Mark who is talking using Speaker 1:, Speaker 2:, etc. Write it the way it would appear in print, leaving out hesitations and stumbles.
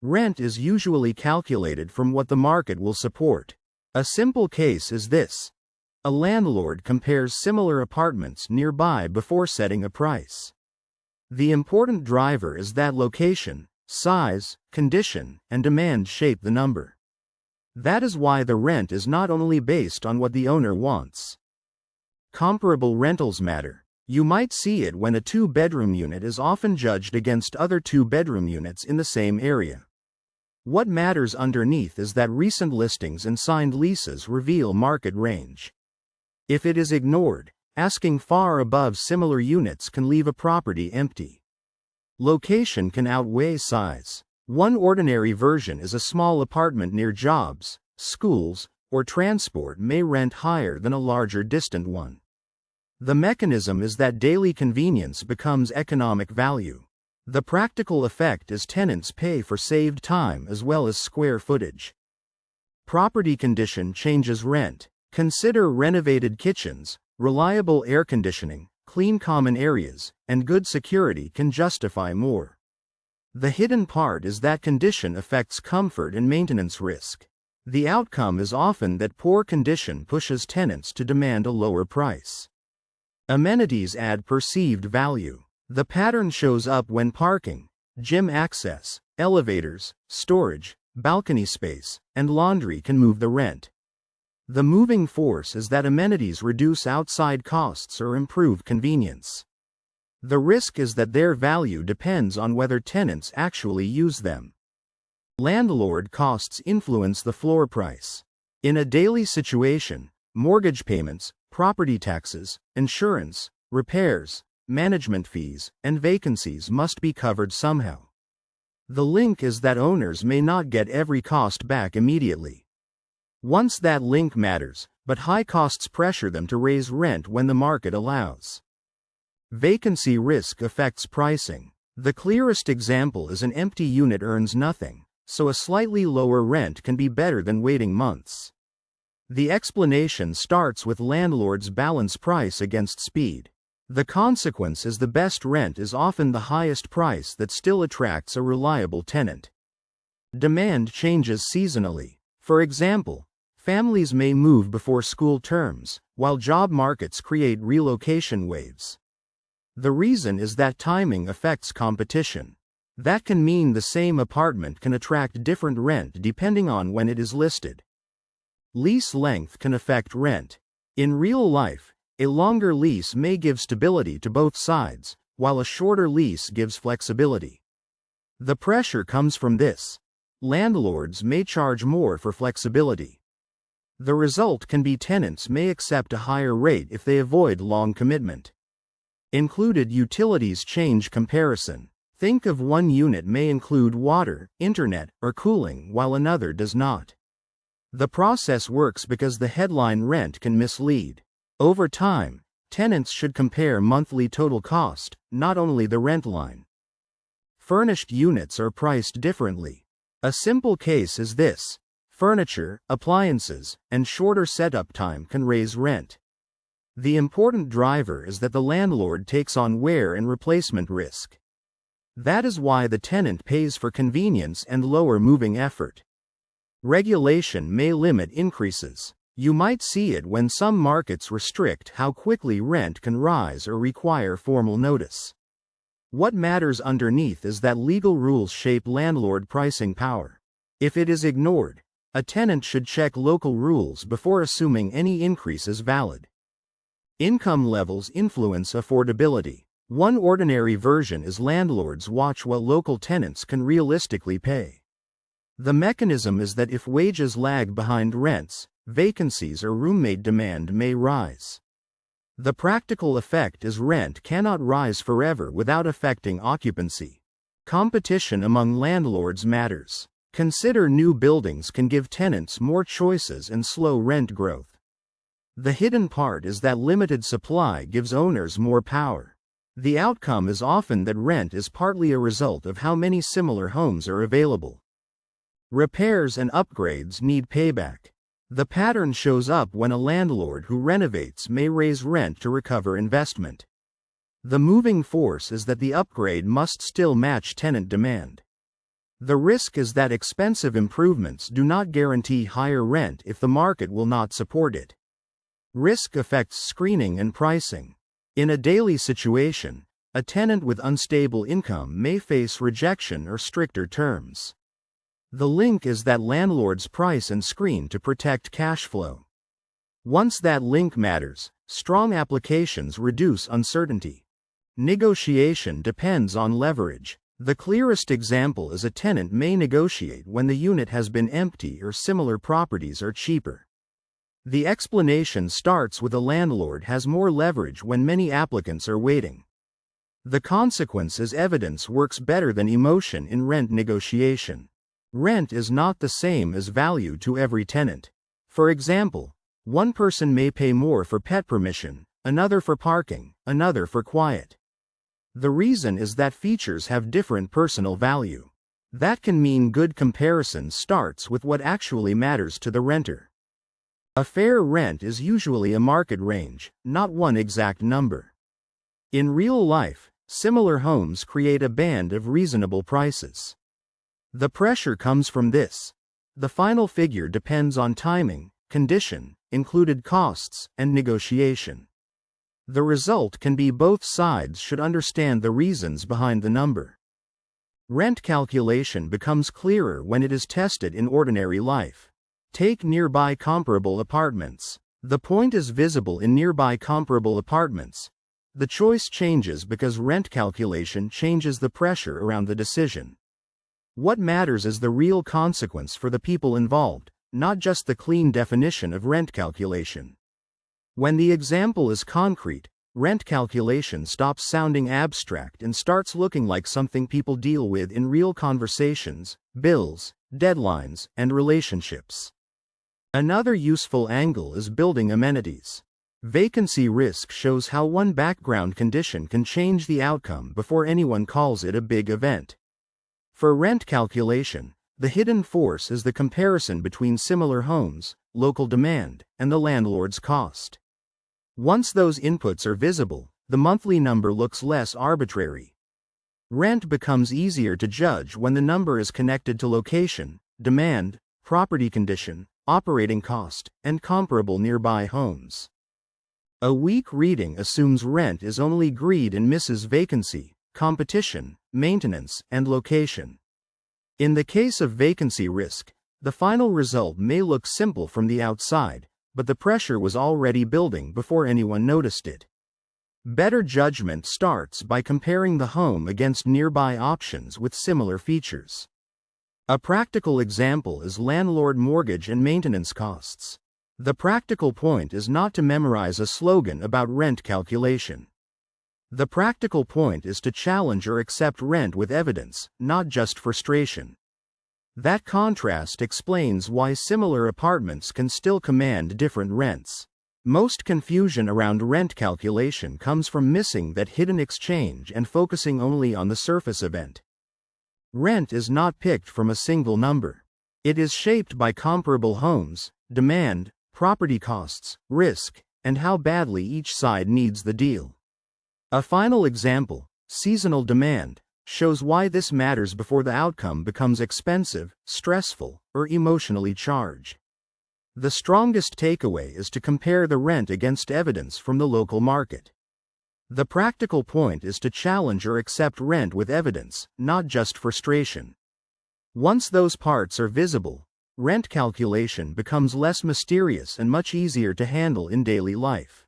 Speaker 1: Rent is usually calculated from what the market will support. A simple case is this. A landlord compares similar apartments nearby before setting a price. The important driver is that location, size, condition, and demand shape the number. That is why the rent is not only based on what the owner wants. Comparable rentals matter. You might see it when a two-bedroom unit is often judged against other two-bedroom units in the same area. What matters underneath is that recent listings and signed leases reveal market range. If it is ignored, asking far above similar units can leave a property empty. Location can outweigh size. One ordinary version is a small apartment near jobs, schools, or transport may rent higher than a larger distant one. The mechanism is that daily convenience becomes economic value. The practical effect is tenants pay for saved time as well as square footage. Property condition changes rent. Consider renovated kitchens, reliable air conditioning, clean common areas, and good security can justify more. The hidden part is that condition affects comfort and maintenance risk. The outcome is often that poor condition pushes tenants to demand a lower price. Amenities add perceived value. The pattern shows up when parking, gym access, elevators, storage, balcony space, and laundry can move the rent. The moving force is that amenities reduce outside costs or improve convenience. The risk is that their value depends on whether tenants actually use them. Landlord costs influence the floor price. In a daily situation, mortgage payments, property taxes, insurance, repairs, management fees, and vacancies must be covered somehow. The link is that owners may not get every cost back immediately. Once that link matters, but high costs pressure them to raise rent when the market allows. Vacancy risk affects pricing. The clearest example is an empty unit earns nothing, so a slightly lower rent can be better than waiting months. The explanation starts with landlords balance price against speed. The consequence is the best rent is often the highest price that still attracts a reliable tenant. Demand changes seasonally. For example, families may move before school terms, while job markets create relocation waves. The reason is that timing affects competition. That can mean the same apartment can attract different rent depending on when it is listed. Lease length can affect rent. In real life, a longer lease may give stability to both sides, while a shorter lease gives flexibility. The pressure comes from this. Landlords may charge more for flexibility. The result can be tenants may accept a higher rate if they avoid long commitment. Included utilities change comparison. Think of one unit may include water, internet, or cooling while another does not. The process works because the headline rent can mislead. Over time, tenants should compare monthly total cost, not only the rent line. Furnished units are priced differently. A simple case is this. Furniture, appliances, and shorter setup time can raise rent. The important driver is that the landlord takes on wear and replacement risk. That is why the tenant pays for convenience and lower moving effort. Regulation may limit increases. You might see it when some markets restrict how quickly rent can rise or require formal notice. What matters underneath is that legal rules shape landlord pricing power. If it is ignored, a tenant should check local rules before assuming any increase is valid. Income levels influence affordability. One ordinary version is landlords watch what local tenants can realistically pay. The mechanism is that if wages lag behind rents, vacancies or roommate demand may rise. The practical effect is rent cannot rise forever without affecting occupancy. Competition among landlords matters. Consider new buildings can give tenants more choices and slow rent growth. The hidden part is that limited supply gives owners more power. The outcome is often that rent is partly a result of how many similar homes are available. Repairs and upgrades need payback. The pattern shows up when a landlord who renovates may raise rent to recover investment. The moving force is that the upgrade must still match tenant demand. The risk is that expensive improvements do not guarantee higher rent if the market will not support it. Risk affects screening and pricing. In a daily situation, a tenant with unstable income may face rejection or stricter terms. The link is that landlords price and screen to protect cash flow. Once that link matters, strong applications reduce uncertainty. Negotiation depends on leverage. The clearest example is a tenant may negotiate when the unit has been empty or similar properties are cheaper. The explanation starts with a landlord has more leverage when many applicants are waiting. The consequence is evidence works better than emotion in rent negotiation. Rent is not the same as value to every tenant. For example, one person may pay more for pet permission, another for parking, another for quiet. The reason is that features have different personal value. That can mean good comparison starts with what actually matters to the renter. A fair rent is usually a market range, not one exact number. In real life, similar homes create a band of reasonable prices. The pressure comes from this. The final figure depends on timing, condition, included costs, and negotiation. The result can be both sides should understand the reasons behind the number. Rent calculation becomes clearer when it is tested in ordinary life. Take nearby comparable apartments. The point is visible in nearby comparable apartments. The choice changes because rent calculation changes the pressure around the decision. What matters is the real consequence for the people involved, not just the clean definition of rent calculation. When the example is concrete, rent calculation stops sounding abstract and starts looking like something people deal with in real conversations, bills, deadlines, and relationships. Another useful angle is building amenities. Vacancy risk shows how one background condition can change the outcome before anyone calls it a big event. For rent calculation, the hidden force is the comparison between similar homes, local demand, and the landlord's cost. Once those inputs are visible, the monthly number looks less arbitrary. Rent becomes easier to judge when the number is connected to location, demand, property condition, operating cost, and comparable nearby homes. A weak reading assumes rent is only greed and misses vacancy, competition, maintenance, and location. In the case of vacancy risk, the final result may look simple from the outside, but the pressure was already building before anyone noticed it. Better judgment starts by comparing the home against nearby options with similar features. A practical example is landlord mortgage and maintenance costs. The practical point is not to memorize a slogan about rent calculation. The practical point is to challenge or accept rent with evidence, not just frustration. That contrast explains why similar apartments can still command different rents. Most confusion around rent calculation comes from missing that hidden exchange and focusing only on the surface event. Rent is not picked from a single number. It is shaped by comparable homes, demand, property costs, risk, and how badly each side needs the deal. A final example, seasonal demand, shows why this matters before the outcome becomes expensive, stressful, or emotionally charged. The strongest takeaway is to compare the rent against evidence from the local market. The practical point is to challenge or accept rent with evidence, not just frustration. Once those parts are visible, rent calculation becomes less mysterious and much easier to handle in daily life.